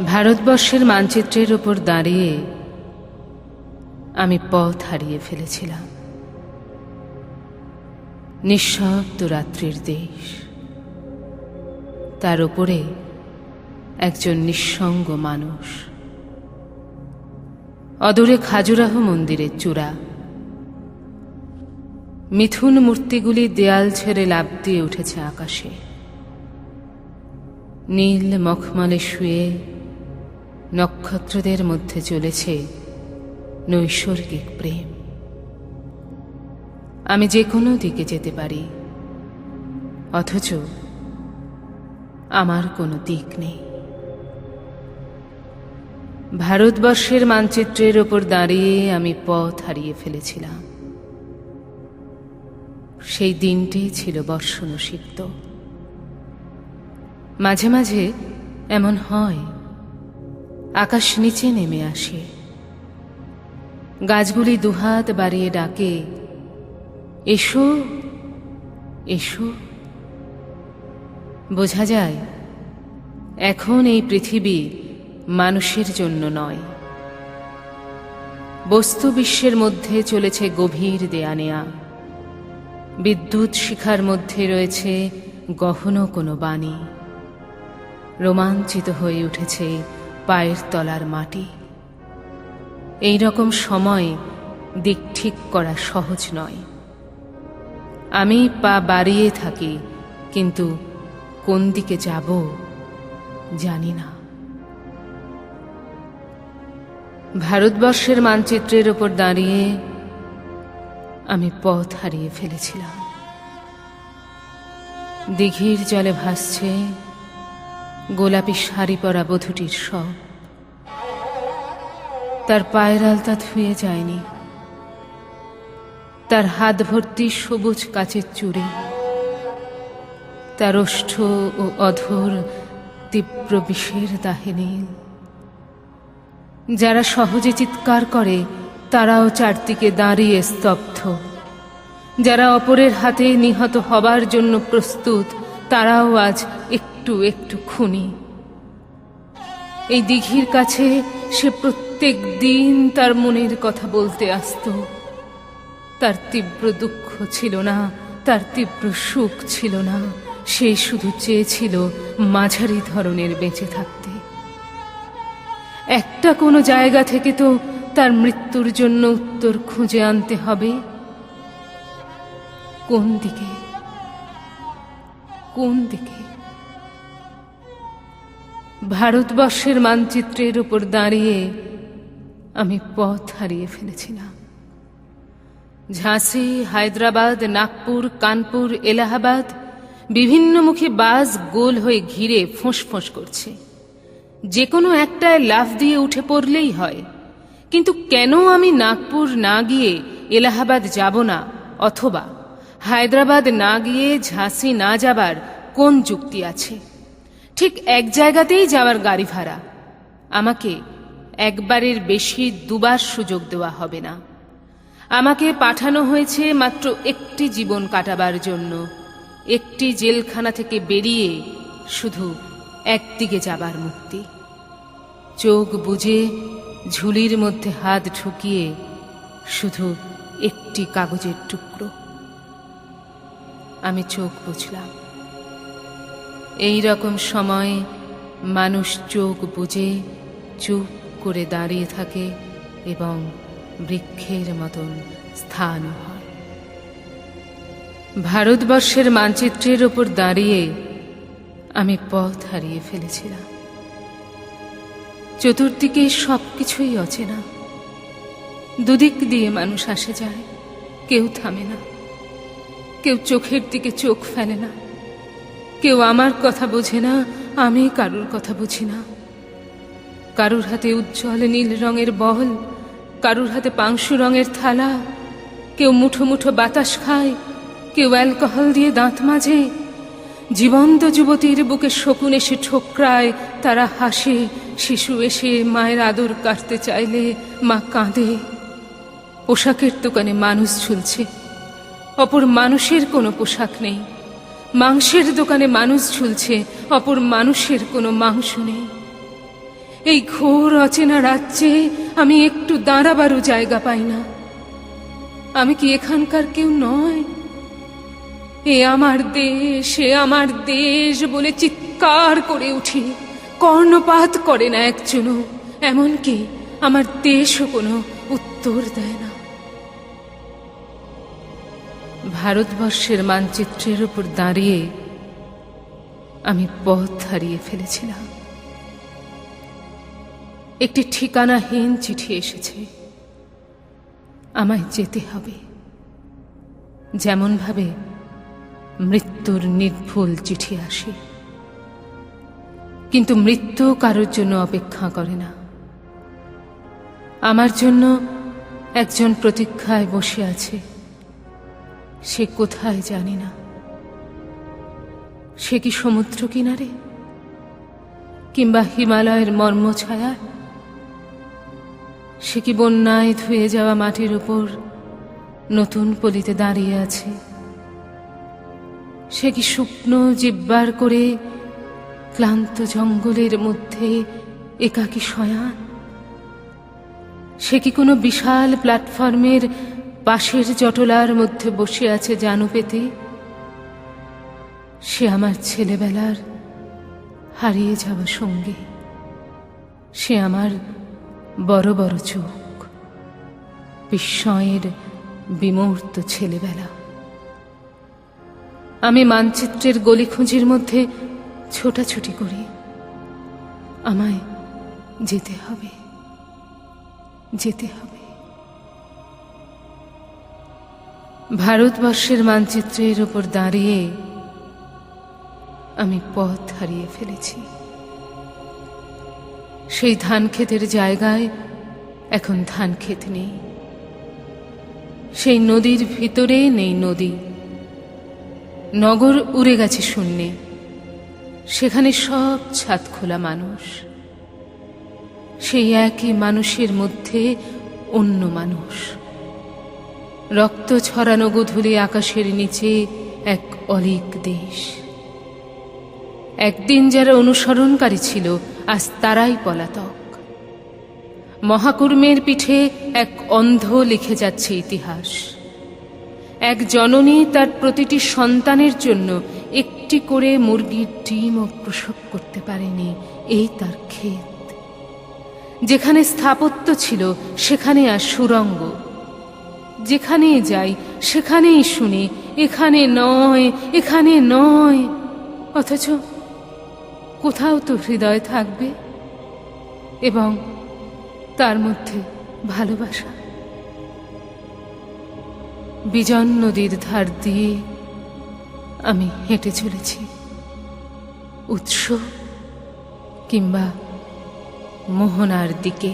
ভারতবর্ষের মানচিত্রের উপর দাঁড়িয়ে আমি পথ হারিয়ে ফেলেছিলাম। নিঃশব্দ রাত্রির দেশ, তার উপরে একজন নিঃসঙ্গ মানুষ। অদূরে খাজুরাহ মন্দিরের চূড়া, মিথুন মূর্তিগুলি দেয়াল ছেড়ে লাফ দিয়ে উঠেছে আকাশে। নীল মখমলে শুয়ে নক্ষত্রদের মধ্যে চলেছে নৈসর্গিক প্রেম। আমি যে কোনো দিকে যেতে পারি, অথচ আমার কোনো দিক নেই। ভারতবর্ষের মানচিত্রের ওপর দাঁড়িয়ে আমি পথ হারিয়ে ফেলেছিলাম। সেই দিনটি ছিল বর্ষণসিক্ত। মাঝে মাঝে এমন হয়, আকাশ নিচে নেমে আসে, গাছগুলি দুহাত বাড়িয়ে ডাকে, এসো এসো। বোঝা যায় এখন এই পৃথিবী মানুষের জন্য নয়। বস্তু বিশ্বের মধ্যে চলেছে গভীর দেয়া নেয়া। বিদ্যুৎ শিখার মধ্যে রয়েছে গহন কোনো বাণী। রোমাঞ্চিত হয়ে উঠেছে পায়ের তলার মাটি। এই রকম সময় দিক ঠিক করা সহজ নয়। আমি পা বাড়িয়ে থাকি, কিন্তু কোন দিকে যাব জানি না। ভারতবর্ষের মানচিত্রের ওপর দাঁড়িয়ে আমি পথ হারিয়ে ফেলেছিলাম। দিঘির জলে ভাসছে গোলাপি শাড়ি পরা বধূটির শব। তার পায়ের আলতা ধুয়ে যায়নি, তার হাত ভর্তি সবুজ কাচের চুড়ি, তার ওষ্ঠ ও অধর তীব্র বিষের দাহে নীল। যারা সহজে চিৎকার করে তারাও চারদিকে দাঁড়িয়ে স্তব্ধ। যারা অপরের হাতে নিহত হবার জন্য প্রস্তুত, তারাও আজ একটু একটু খুনি। এই দিঘির কাছে সে প্রত্যেক দিন তার মনের কথা বলতে আসত। তার তীব্র দুঃখ ছিল না, তার তীব্র সুখ ছিল না। সে শুধু চেয়েছিল মাঝারি ধরনের বেঁচে থাকতে। একটা কোনো জায়গা থেকে তো তার মৃত্যুর জন্য উত্তর খুঁজে আনতে হবে। কোন দিকে, কোন দিকে? ভারতবর্ষের মানচিত্রের উপর দাঁড়িয়ে আমি পথ হারিয়ে ফেলেছিলাম। ঝাঁসি, হায়দ্রাবাদ, নাগপুর, কানপুর, এলাহাবাদ, বিভিন্নমুখী বাস গোল হয়ে ঘিরে ফোঁস করছে। যে কোনো একটায় লাফ দিয়ে উঠে পড়লেই হয়। কিন্তু কেন আমি নাগপুর না গিয়ে এলাহাবাদ যাব না, অথবা হায়দ্রাবাদ না গিয়ে ঝাঁসি না যাবার কোন যুক্তি আছে? ঠিক এক জায়গাতেই যাওয়ার গাড়ি ভাড়া। আমাকে একবারের বেশি দুবার সুযোগ দেওয়া হবে না। আমাকে পাঠানো হয়েছে মাত্র একটি জীবন কাটাবার জন্য, একটি জেলখানা থেকে বেরিয়ে শুধু একদিকে যাবার মুক্তি। চোখ বুজে ঝুলির মধ্যে হাত ঢুকিয়ে শুধু একটি কাগজের টুকরো। আমি চোখ বুঝলাম। এই রকম সময় মানুষ চোখ বুজে চুপ করে দাঁড়িয়ে থাকে এবং বৃক্ষের মতন স্থান হয়। ভারতবর্ষের মানচিত্রের ওপর দাঁড়িয়ে আমি পথ হারিয়ে ফেলেছিলাম। চতুর্দিকে সবকিছুই অচেনা। দুদিক দিয়ে মানুষ আসে যায়, কেউ থামে না, কেউ চোখের দিকে চোখ ফেলে না, কেউ আমার কথা বোঝে না, আমি কারুর কথা বুঝি না। কারুর হাতে উজ্জ্বল নীল রঙের বল, কারুর হাতে পাংশু রঙের থালা। কেউ মুঠো মুঠো বাতাস খায়, কেউ অ্যালকোহল দিয়ে দাঁত মাজে। জীবন্ত যুবতীর বুকে শকুন এসে ঠোকরায়, তারা হাসে। শিশু এসে মায়ের আদর কাটতে চাইলে মা কাঁদে। পোশাকের দোকানে মানুষ ঝুলছে, অপর মানুষের কোনো পোশাক নেই। মাংসের দোকানে মানুষ ঝুলছে, অপর মানুষের কোনো মাংস নেই। এই ঘোর অচেনা রাজ্যে আমি একটু দাঁড়াবারও জায়গা পাই না। আমি কি এখানকার কেউ নয়? এ আমার দেশ, এ আমার দেশ বলে চিৎকার করে উঠি, কর্ণপাত করে না একজনও। এমনকি আমার দেশও কোনো উত্তর দেয় না। ভারতবর্ষের মানচিত্রের উপর দাঁড়িয়ে আমি পথ হারিয়ে ফেলেছিলাম। একটি ঠিকানাহীন চিঠি এসেছে। আমায় যেতে হবে, যেমন ভাবে মৃত্যুর নির্ভুল চিঠি আসে। কিন্তু মৃত্যু কারোর জন্য অপেক্ষা করে না। আমার জন্য একজন প্রতীক্ষায় বসে আছে। সে কোথায় জানি না। সে কি সমুদ্র কিনারে, কিংবা হিমালয়ের মর্মছায়া? সে কি বন্যায় ধুয়ে যাওয়া মাটির উপর নতুন পলিতে দাঁড়িয়ে আছে? সে কি শুকনো জিব্বার করে ক্লান্ত জঙ্গলের মধ্যে একাকী শয়ান? সে কি কোনো বিশাল প্ল্যাটফর্মের পাশের জটলার মধ্যে বসে আছে জানু পেতে? সে আমার ছেলেবেলার হারিয়ে যাওয়া সঙ্গী। সে আমার বড় বড় চোখ, বিস্ময়ের বিমূর্ত ছেলেবেলা। আমি মানচিত্রের গলিখুঁজির মধ্যে ছোটাছুটি করি। আমায় যেতে হবে, যেতে হবে। ভারতবর্ষের মানচিত্রের উপর দাঁড়িয়ে আমি পথ হারিয়ে ফেলেছি। সেই ধান ক্ষেতের জায়গায় এখন ধান ক্ষেত নেই। সেই নদীর ভিতরে নেই নদী। নগর উড়ে গেছে শূন্যে। সেখানে সব ছাদ খোলা মানুষ। সেই একই মানুষের মধ্যে অন্য মানুষ। রক্ত ছড়ানো গোধূলি আকাশের নিচে এক অলীক দেশ। একদিন যারা অনুসরণকারী ছিল, আজ তারাই পলাতক। মহাকুর্মের পিঠে এক অন্ধ লিখে যাচ্ছে ইতিহাস। এক জননী তার প্রতিটি সন্তানের জন্য একটি করে মুরগির ডিমও প্রসব করতে পারেনি। এই তার ক্ষেত। যেখানে স্থাপত্য ছিল সেখানে আর সুরঙ্গ। যেখানেই যাই সেখানেই শুনি এখানে নয়, এখানে নয়। অথচ কোথাও তো হৃদয় থাকবে, এবং তার মধ্যে ভালোবাসা। বিজন নদীর ধার দিয়ে আমি হেঁটে চলেছি, উৎস কিংবা মোহনার দিকে।